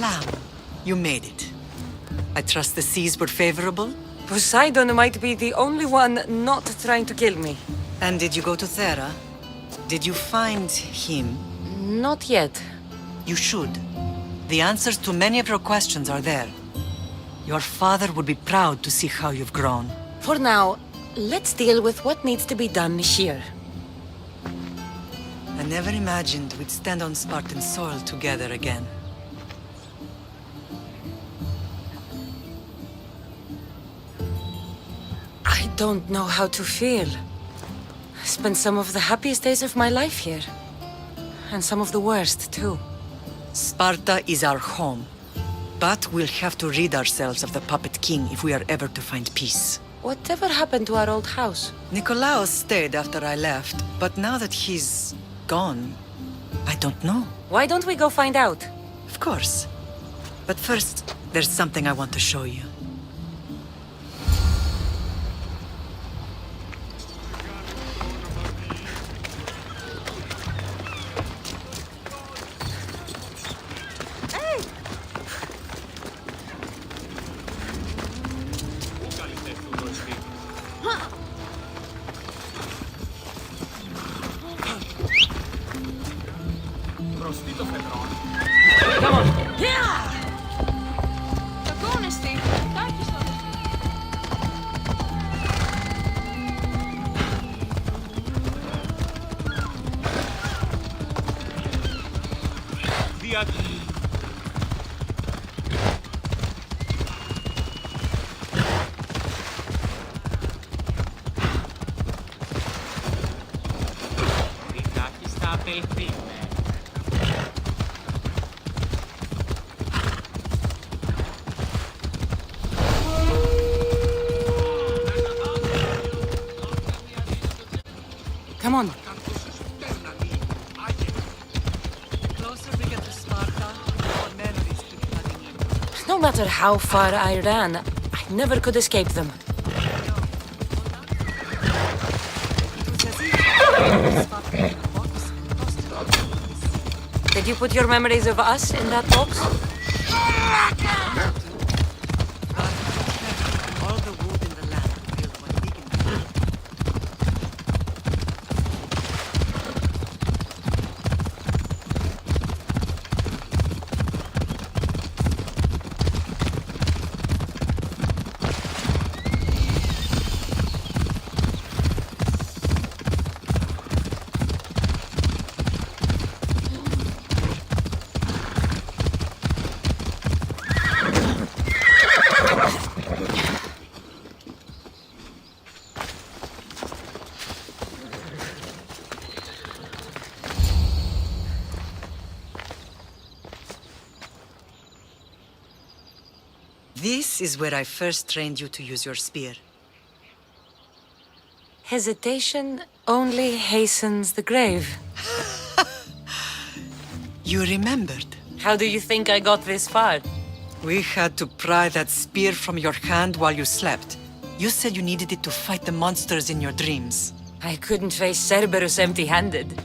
Lamb, you made it. I trust the seas were favorable? Poseidon might be the only one not trying to kill me. And did you go to Thera? Did you find him? Not yet. You should. The answers to many of your questions are there. Your father would be proud to see how you've grown. For now, let's deal with what needs to be done here. I never imagined we'd stand on Spartan soil together again. I don't know how to feel. I spent some of the happiest days of my life here. And some of the worst, too. Sparta is our home. But we'll have to rid ourselves of the Puppet King if we are ever to find peace. Whatever happened to our old house? Nikolaos stayed after I left, but now that he's gone, I don't know. Why don't we go find out? Of course. But first, there's something I want to show you. Come on. Come on. The closer we get to Sparta, the more memories keep flooding in. No matter how far I ran, I never could escape them. Did you put your memories of us in that box? All the wood in the land built one big enough. This is where I first trained you to use your spear. Hesitation only hastens the grave. You remembered. How do you think I got this far? We had to pry that spear from your hand while you slept. You said you needed it to fight the monsters in your dreams. I couldn't face Cerberus empty-handed.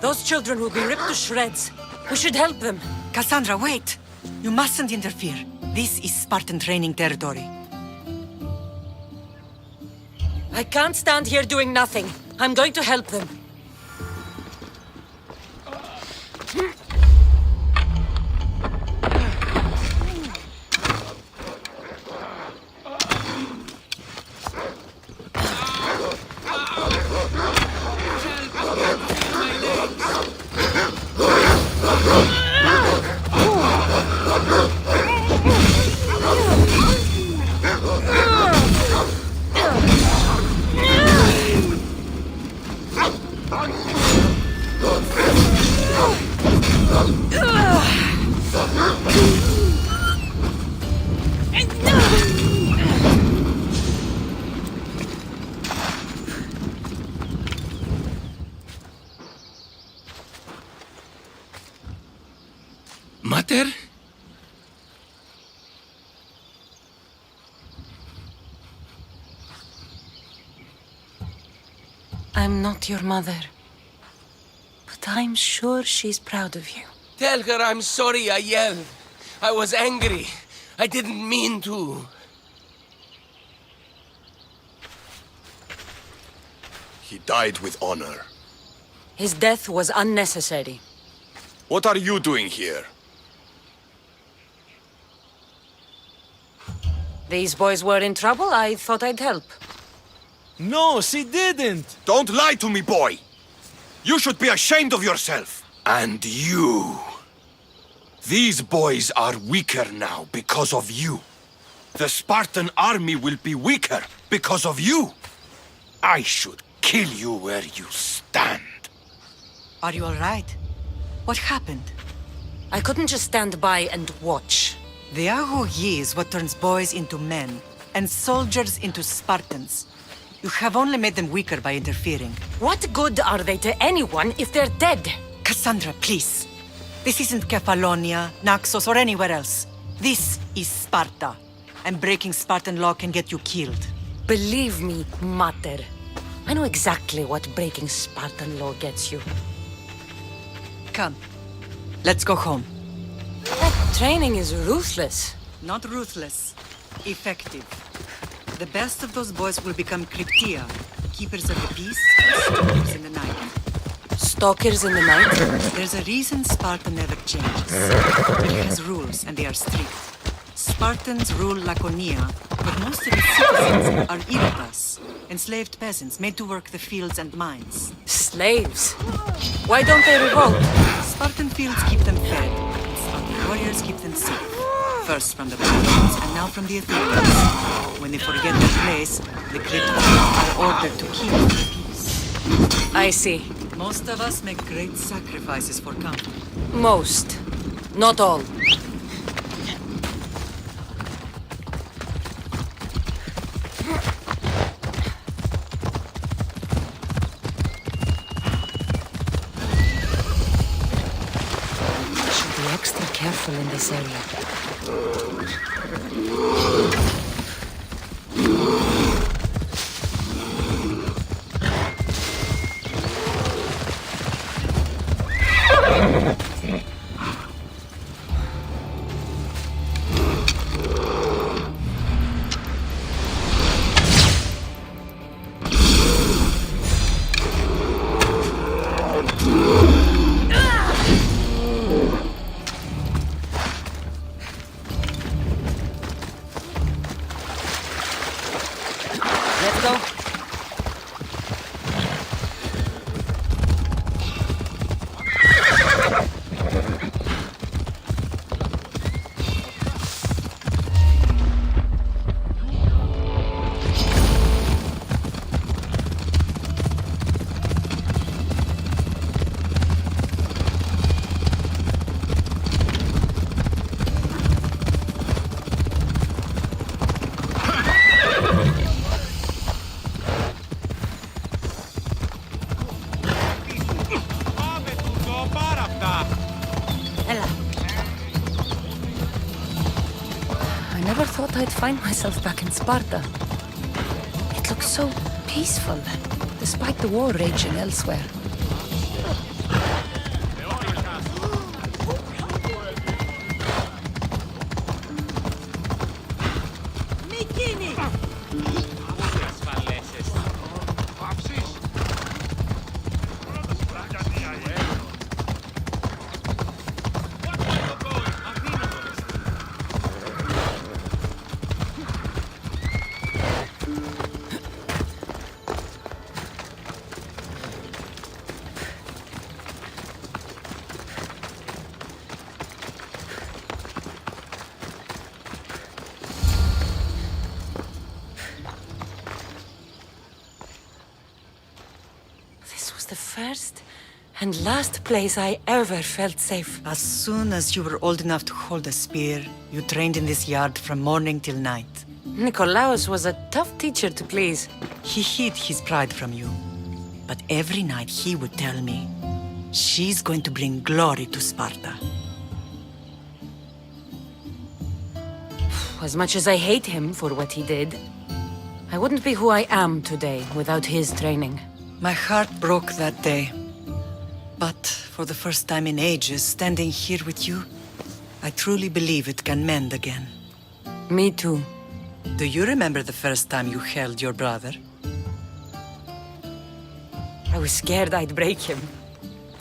Those children will be ripped to shreds. We should help them. Kassandra, wait! You mustn't interfere. This is Spartan training territory. I can't stand here doing nothing. I'm going to help them. Mater? I'm not your mother. I'm sure she's proud of you. Tell her I'm sorry I yelled. I was angry. I didn't mean to. He died with honor. His death was unnecessary. What are you doing here? These boys were in trouble. I thought I'd help. No, she didn't! Don't lie to me, boy! You should be ashamed of yourself! And you! These boys are weaker now because of you. The Spartan army will be weaker because of you. I should kill you where you stand. Are you all right? What happened? I couldn't just stand by and watch. The archery is what turns boys into men, and soldiers into Spartans. You have only made them weaker by interfering. What good are they to anyone if they're dead? Kassandra, please. This isn't Kefalonia, Naxos, or anywhere else. This is Sparta. And breaking Spartan law can get you killed. Believe me, Mater. I know exactly what breaking Spartan law gets you. Come. Let's go home. That training is ruthless. Not ruthless. Effective. The best of those boys will become Cryptia, keepers of the peace, stalkers in the night. Stalkers in the night? There's a reason Sparta never changes. It has rules, and they are strict. Spartans rule Laconia, but most of its citizens are irotas, enslaved peasants made to work the fields and mines. Slaves? Why don't they revolt? Spartan fields keep them fed, and Spartan warriors keep them safe. First from the Persians, and now from the Athenians. When they forget their place, the Crypta are ordered to keep the peace. I see. Most of us make great sacrifices for comfort. Most. Not all. Should be extra careful in this area. Let's go. I never thought I'd find myself back in Sparta. It looks so peaceful, despite the war raging elsewhere. This was the first and last place I ever felt safe. As soon as you were old enough to hold a spear, you trained in this yard from morning till night. Nikolaos was a tough teacher to please. He hid his pride from you. But every night he would tell me, she's going to bring glory to Sparta. As much as I hate him for what he did, I wouldn't be who I am today without his training. My heart broke that day. But for the first time in ages, standing here with you, I truly believe it can mend again. Me too. Do you remember the first time you held your brother? I was scared I'd break him.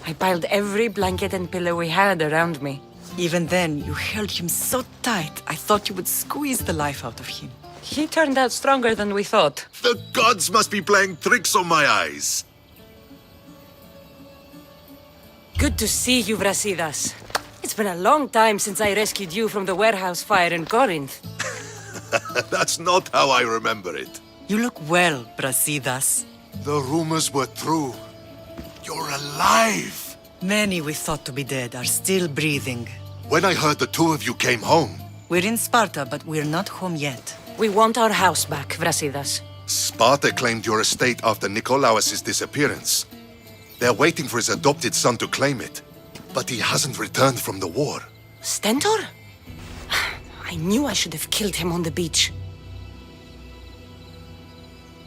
I piled every blanket and pillow we had around me. Even then, you held him so tight, I thought you would squeeze the life out of him. He turned out stronger than we thought. The gods must be playing tricks on my eyes. Good to see you, Brasidas. It's been a long time since I rescued you from the warehouse fire in Corinth. That's not how I remember it. You look well, Brasidas. The rumors were true. You're alive! Many we thought to be dead are still breathing. When I heard the two of you came home, We're in Sparta, but we're not home yet. We want our house back, Brasidas. Sparta claimed your estate after Nikolaos' disappearance. They're waiting for his adopted son to claim it. But he hasn't returned from the war. Stentor? I knew I should have killed him on the beach.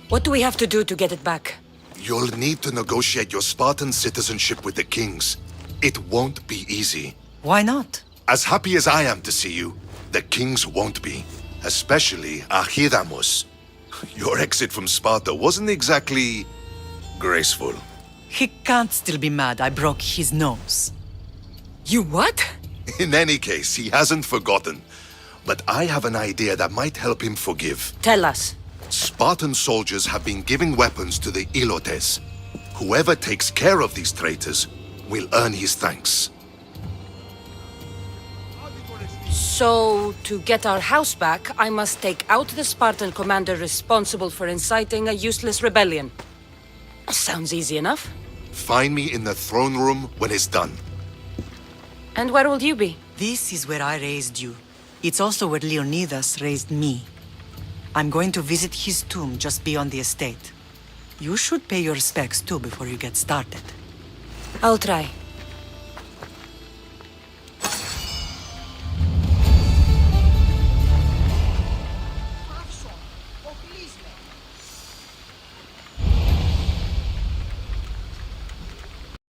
What do we have to do to get it back? You'll need to negotiate your Spartan citizenship with the kings. It won't be easy. Why not? As happy as I am to see you, the kings won't be. Especially Archidamos. Your exit from Sparta wasn't exactly graceful. He can't still be mad I broke his nose. You what? In any case, he hasn't forgotten. But I have an idea that might help him forgive. Tell us. Spartan soldiers have been giving weapons to the Ilotes. Whoever takes care of these traitors will earn his thanks. So, to get our house back, I must take out the Spartan commander responsible for inciting a useless rebellion. Sounds easy enough. Find me in the throne room when it's done. And where will you be? This is where I raised you. It's also where Leonidas raised me. I'm going to visit his tomb just beyond the estate. You should pay your respects too before you get started. I'll try.